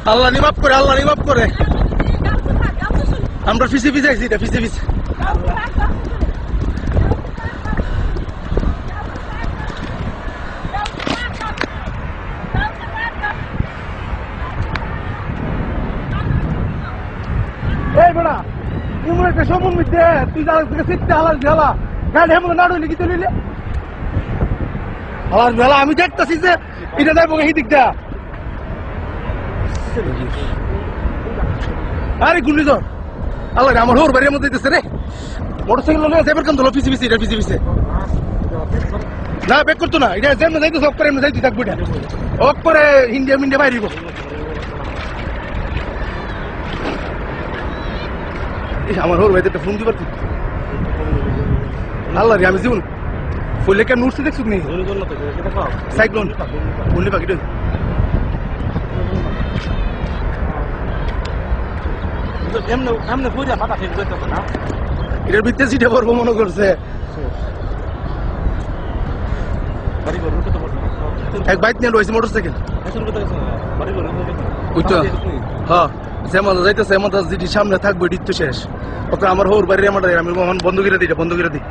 আল্লাহ নিমাপ করে আমরা পিছে পিছে আইছি এটা পিছে পিছে এই বড়া ইমরে একটা সমন মিতে তুই যা থেকে সিটটা হালাল ঝালা গাড়ি হেমন নাড়ু লিখি তুলিলে হালাল ঝালা আমি দেখতাছি যে এটা যাইবো এই দিকটা আরে গুন্ডিজন আল্লাহ আমার হোর বাড়ির মধ্যে দিতেছে রে মোটরসাইকেল লোক যাইবার কেন ধরো পিছে পিছে এটা পিছে পিছে না ব্যাক করতো না এটা যেমন যাইতেছে অক করে এমনি যাইতে থাকবো এটা অক করে ইন্ডিয়া মিন্ডিয়া বাইরিব আমার হোর ভাইতে একটা ফোন দিবার তুই আল্লাহ রে আমি জীবন ফুলে কেন উঠছে দেখছুক নি সাইক্লোন বললি পাখিটা এটার ভিত্তি সিটে পড়বো মনে করছে এক বাইক নিয়ে রয়েছে মোটরসাইকেল হ্যাঁ যেমন যাইতেছে এমন যেটি সামনে থাকবো এটি তো শেষ ওকে আমার হোর বাড়ির আমার আমি বন্ধ করে দিই